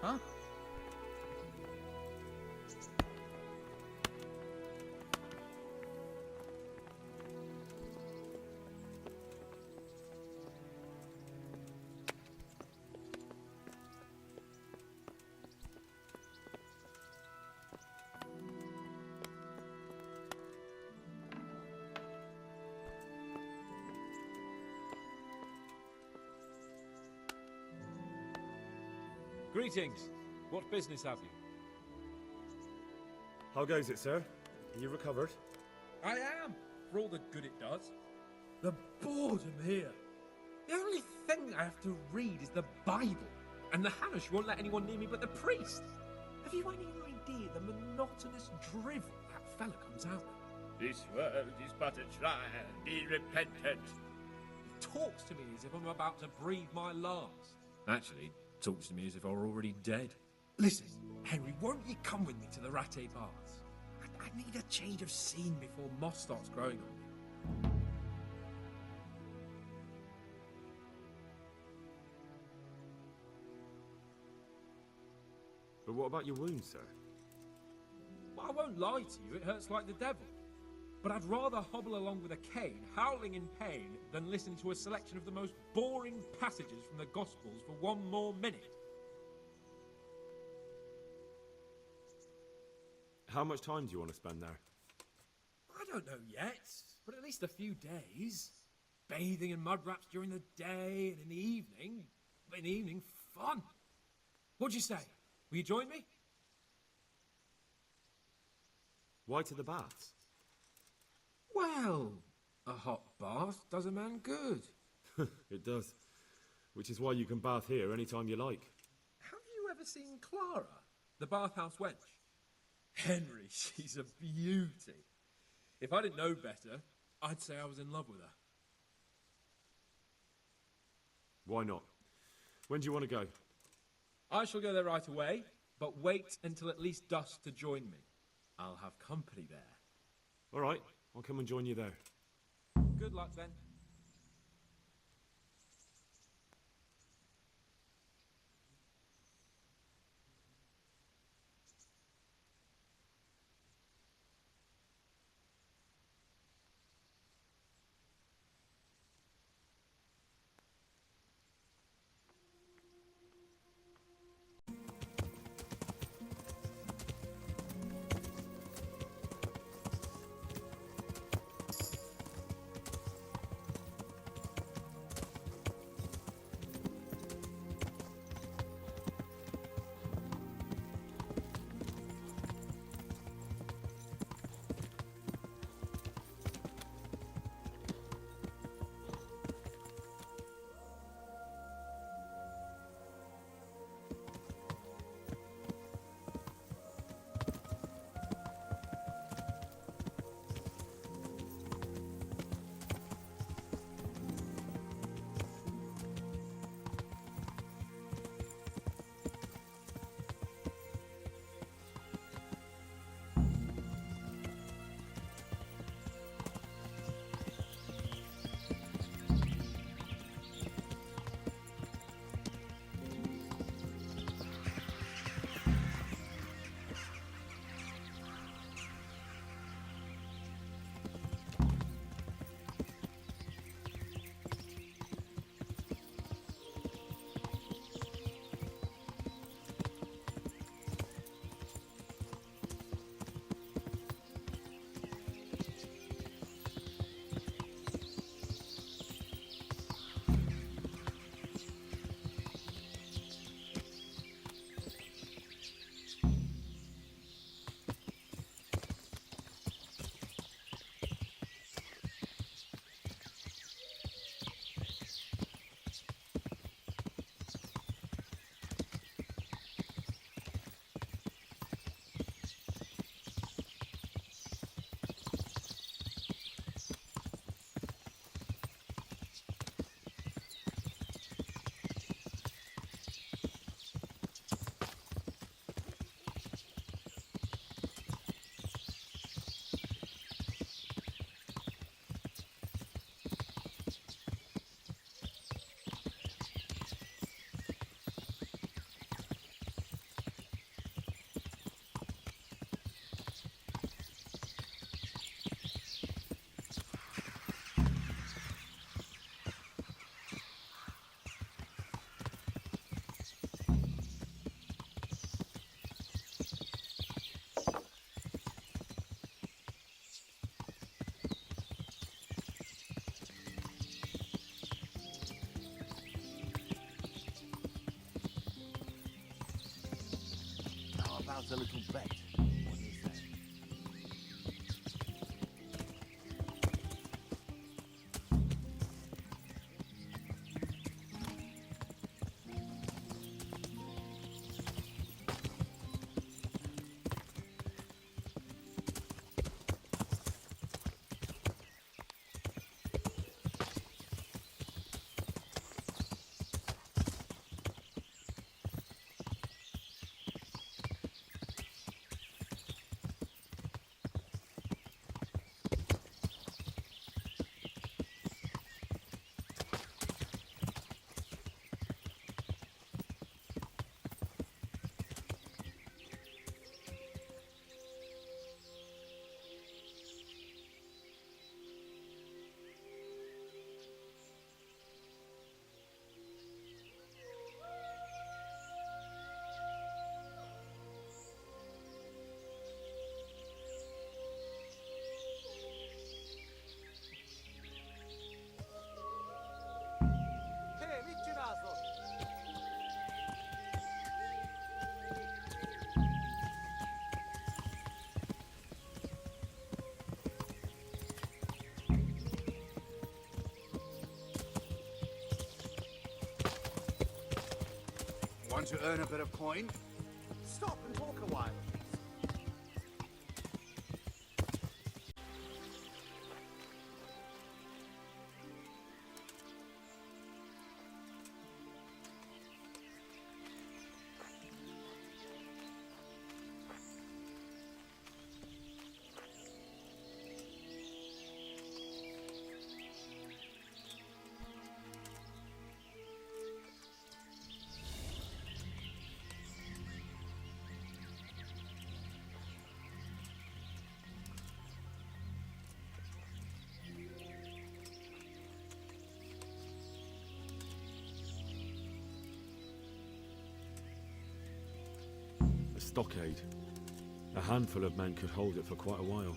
Huh? Greetings. What business have you? How goes it, sir? Are you recovered? I am, for all the good it does. The boredom here. The only thing I have to read is the Bible, and the Hanush won't let anyone near me but the priest. Have you any idea the monotonous drivel that fella comes out with? This world is but a trial, be repentant. He talks to me as if I'm about to breathe my last. Actually, talks to me as if I were already dead. Listen, Henry, won't you come with me to the Ratte Baths? I need a change of scene before moss starts growing on me. But what about your wound, sir? Well, I won't lie to you, it hurts like the devil. But I'd rather hobble along with a cane, howling in pain, than listen to a selection of the most boring passages from the Gospels for one more minute. How much time do you want to spend there? I don't know yet, but at least a few days. Bathing in mud wraps during the day, and in the evening, fun. What'd you say? Will you join me? Why to the baths? Well, a hot bath does a man good. It does. Which is why you can bath here anytime you like. Have you ever seen Clara, the bathhouse wench? Henry, she's a beauty. If I didn't know better, I'd say I was in love with her. Why not? When do you want to go? I shall go there right away, but wait until at least dusk to join me. I'll have company there. All right, I'll come and join you there. Good luck then. a little bet. What do you say? Want to earn a bit of coin? Stop and talk a while. A stockade. A handful of men could hold it for quite a while.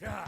Yeah.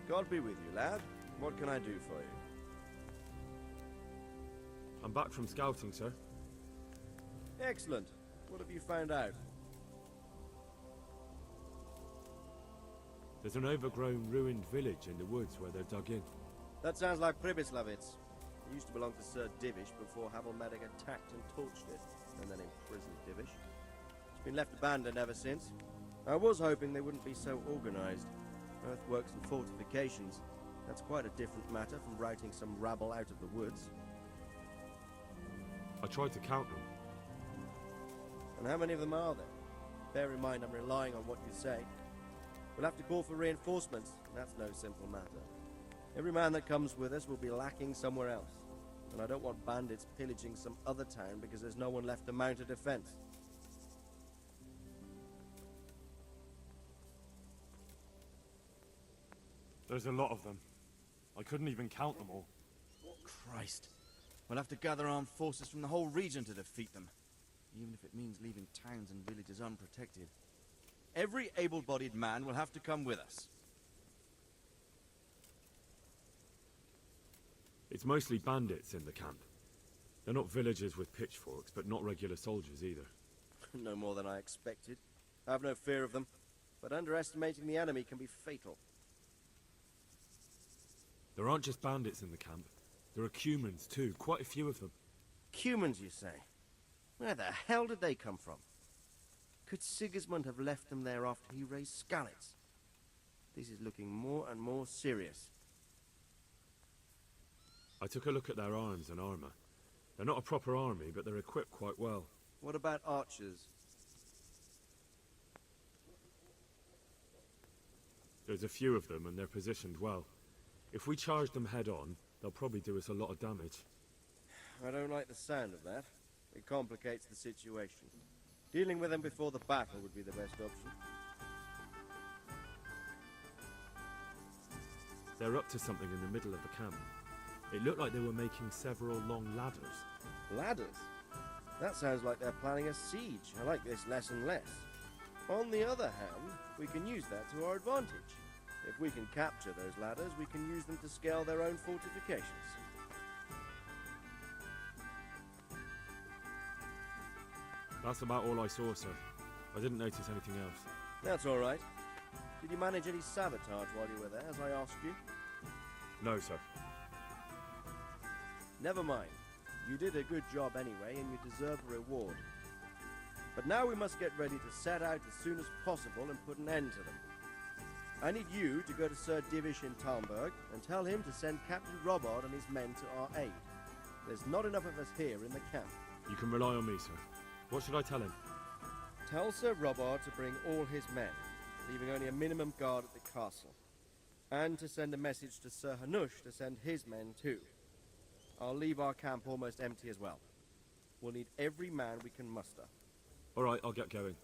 God be with you, lad. What can I do for you? I'm back from scouting, sir. Excellent. What have you found out? There's an overgrown, ruined village in the woods where they're dug in. That sounds like Pribyslavitz. It used to belong to Sir Divish before Havelmedic attacked and torched it, and then imprisoned Divish. It's been left abandoned ever since. I was hoping they wouldn't be so organized. Earthworks and fortifications. That's quite a different matter from routing some rabble out of the woods. I tried to count them. And how many of them are there? Bear in mind I'm relying on what you say. We'll have to call for reinforcements, and that's no simple matter. Every man that comes with us will be lacking somewhere else. And I don't want bandits pillaging some other town because there's no one left to mount a defense. There's a lot of them. I couldn't even count them all. Christ. We'll have to gather armed forces from the whole region to defeat them. Even if it means leaving towns and villages unprotected. Every able-bodied man will have to come with us. It's mostly bandits in the camp. They're not villagers with pitchforks, but not regular soldiers either. No more than I expected. I have no fear of them, but underestimating the enemy can be fatal. There aren't just bandits in the camp. There are Cumans too, quite a few of them. Cumans, you say? Where the hell did they come from? Could Sigismund have left them there after he raised Skalitz? This is looking more and more serious. I took a look at their arms and armor. They're not a proper army, but they're equipped quite well. What about archers? There's a few of them, and they're positioned well. If we charge them head-on, they'll probably do us a lot of damage. I don't like the sound of that. It complicates the situation. Dealing with them before the battle would be the best option. They're up to something in the middle of the camp. It looked like they were making several long ladders. Ladders? That sounds like they're planning a siege. I like this less and less. On the other hand, we can use that to our advantage. If we can capture those ladders, we can use them to scale their own fortifications. That's about all I saw, sir. I didn't notice anything else. That's all right. Did you manage any sabotage while you were there, as I asked you? No, sir. Never mind. You did a good job anyway, and you deserve a reward. But now we must get ready to set out as soon as possible and put an end to them. I need you to go to Sir Divish in Talmberg and tell him to send Captain Robard and his men to our aid. There's not enough of us here in the camp. You can rely on me, sir. What should I tell him? Tell Sir Robard to bring all his men, leaving only a minimum guard at the castle. And to send a message to Sir Hanush to send his men too. I'll leave our camp almost empty as well. We'll need every man we can muster. All right, I'll get going.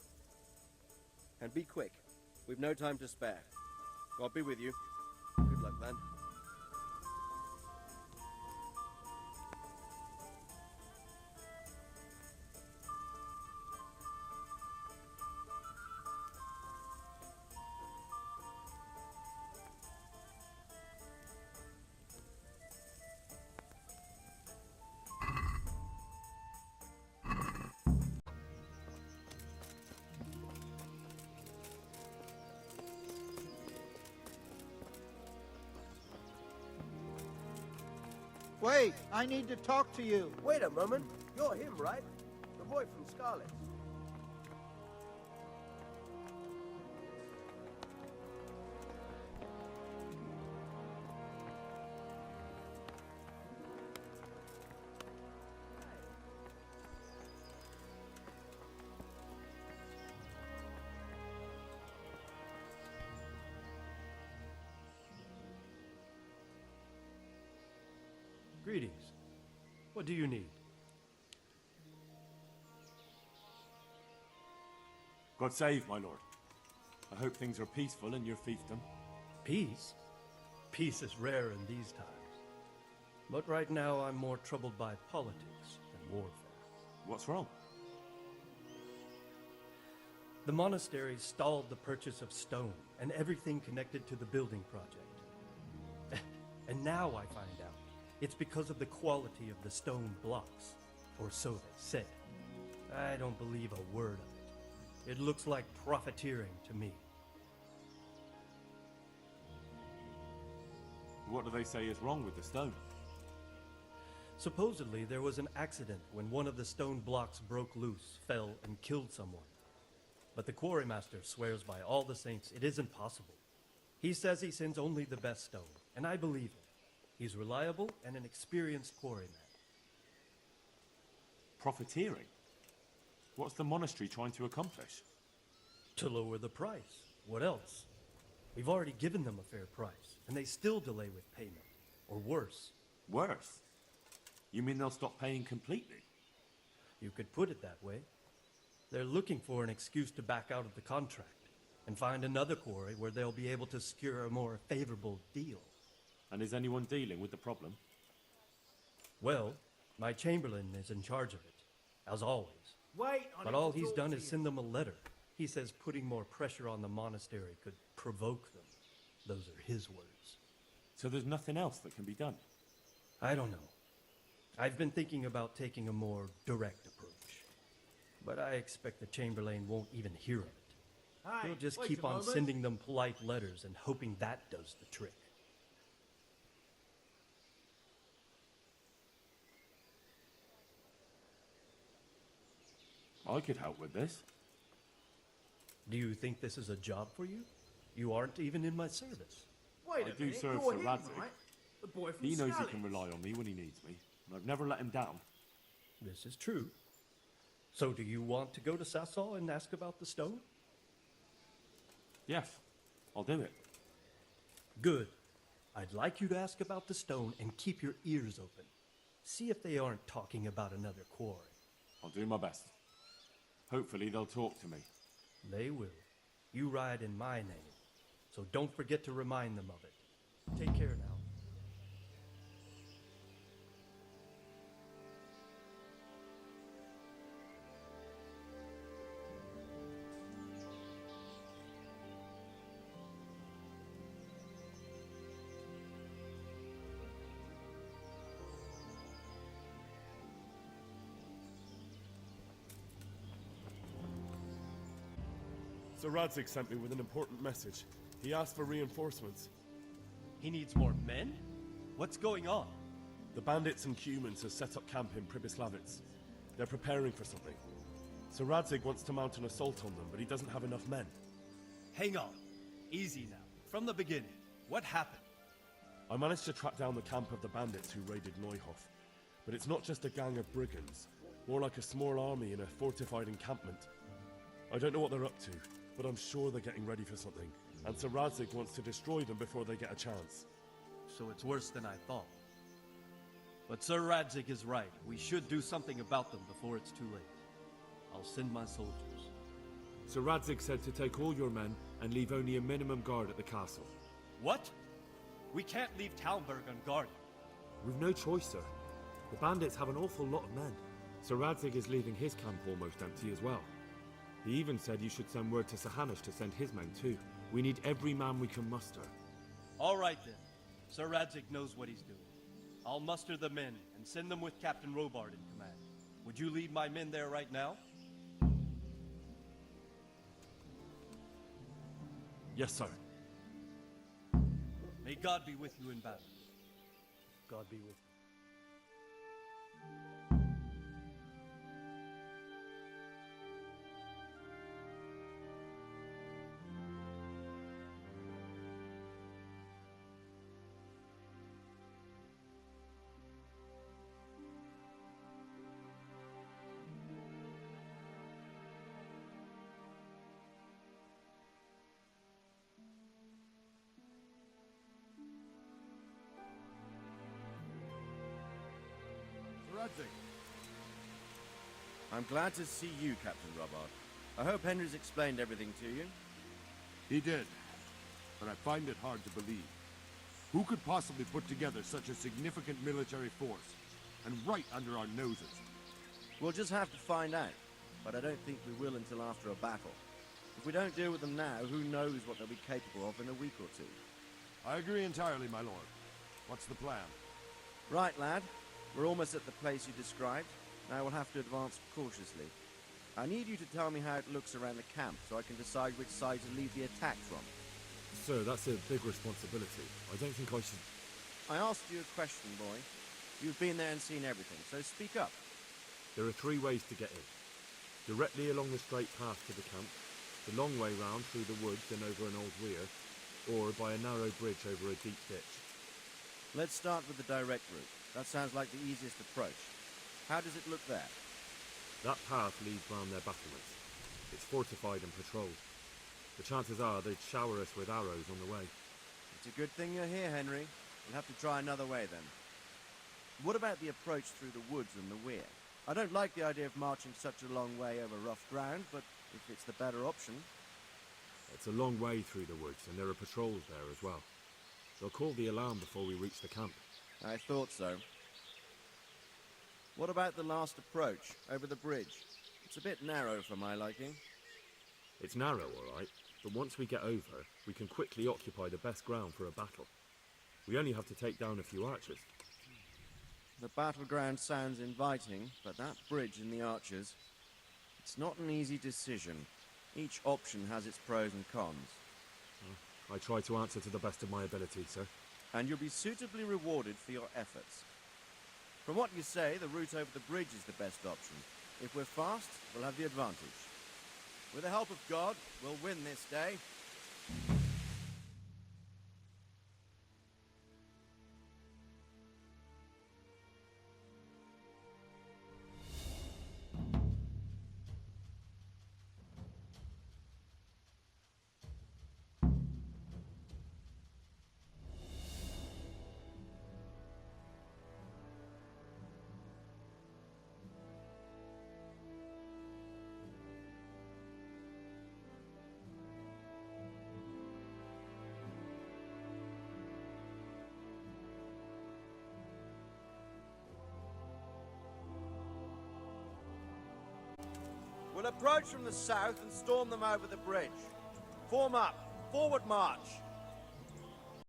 And be quick. We've no time to spare. God be with you. Good luck, then. Wait, I need to talk to you. Wait a moment. You're him, right? The boy from Scarlet. Greetings. What do you need? God save, my lord. I hope things are peaceful in your fiefdom. Peace? Peace is rare in these times. But right now I'm more troubled by politics than warfare. What's wrong? The monastery stalled the purchase of stone and everything connected to the building project. And now I find out it's because of the quality of the stone blocks, or so they say. I don't believe a word of it. It looks like profiteering to me. What do they say is wrong with the stone? Supposedly, there was an accident when one of the stone blocks broke loose, fell, and killed someone. But the quarrymaster swears by all the saints it isn't possible. He says he sends only the best stone, and I believe him. He's reliable and an experienced quarryman. Profiteering? What's the monastery trying to accomplish? To lower the price. What else? We've already given them a fair price, and they still delay with payment. Or worse. Worse? You mean they'll stop paying completely? You could put it that way. They're looking for an excuse to back out of the contract and find another quarry where they'll be able to secure a more favorable deal. And is anyone dealing with the problem? Well, my chamberlain is in charge of it, as always. Wait on But all he's done is send them a letter. He says putting more pressure on the monastery could provoke them. Those are his words. So there's nothing else that can be done? I don't know. I've been thinking about taking a more direct approach. But I expect the chamberlain won't even hear of it. He'll just keep on sending them polite letters and hoping that does the trick. I could help with this. Do you think this is a job for you? You aren't even in my service. I do serve Sir Radzik. The boy from He knows he can rely on me when he needs me, and I've never let him down. This is true. So do you want to go to Sasol and ask about the stone? Yes, I'll do it. Good. I'd like you to ask about the stone and keep your ears open. See if they aren't talking about another quarry. I'll do my best. Hopefully they'll talk to me. They will. You ride in my name, so don't forget to remind them of it. Take care now. Sir Radzik sent me with an important message. He asked for reinforcements. He needs more men? What's going on? The bandits and humans have set up camp in Pribyslavitz. They're preparing for something. Sir Radzik wants to mount an assault on them, but he doesn't have enough men. Hang on. Easy now. From the beginning. What happened? I managed to track down the camp of the bandits who raided Neuhof. But it's not just a gang of brigands, more like a small army in a fortified encampment. I don't know what they're up to, but I'm sure they're getting ready for something, and Sir Radzik wants to destroy them before they get a chance. So it's worse than I thought. But Sir Radzik is right. We should do something about them before it's too late. I'll send my soldiers. Sir Radzik said to take all your men and leave only a minimum guard at the castle. What? We can't leave Talmberg unguarded. We've no choice, sir. The bandits have an awful lot of men. Sir Radzik is leaving his camp almost empty as well. He even said you should send word to Sahanish to send his men too. We need every man we can muster. All right then. Sir Radzik knows what he's doing. I'll muster the men and send them with Captain Robard in command. Would you lead my men there right now? Yes, sir. May God be with you in battle. God be with you. Radzik. I'm glad to see you, Captain Robard. I hope Henry's explained everything to you. He did, but I find it hard to believe. Who could possibly put together such a significant military force, and right under our noses? We'll just have to find out, but I don't think we will until after a battle. If we don't deal with them now, who knows what they'll be capable of in a week or two. I agree entirely, my lord. What's the plan? Right, lad. We're almost at the place you described. Now we'll have to advance cautiously. I need you to tell me how it looks around the camp so I can decide which side to lead the attack from. Sir, that's a big responsibility. I don't think I should... I asked you a question, boy. You've been there and seen everything, so speak up. There are 3 ways to get in. Directly along the straight path to the camp, the long way round through the woods and over an old weir, or by a narrow bridge over a deep ditch. Let's start with the direct route. That sounds like the easiest approach. How does it look there? That path leads round their battlements. It's fortified and patrolled. The chances are they'd shower us with arrows on the way. It's a good thing you're here, Henry. We'll have to try another way then. What about the approach through the woods and the weir? I don't like the idea of marching such a long way over rough ground, but if it's the better option... It's a long way through the woods, and there are patrols there as well. They'll call the alarm before we reach the camp. I thought so. What about the last approach, over the bridge? It's a bit narrow for my liking. It's narrow, all right, but once we get over, we can quickly occupy the best ground for a battle. We only have to take down a few archers. The battleground sounds inviting, but that bridge and the archers... It's not an easy decision. Each option has its pros and cons. I try to answer to the best of my ability, sir. And you'll be suitably rewarded for your efforts. From what you say, the route over the bridge is the best option. If we're fast, we'll have the advantage. With the help of God, we'll win this day. We'll approach from the south and storm them over the bridge. Form up. Forward march.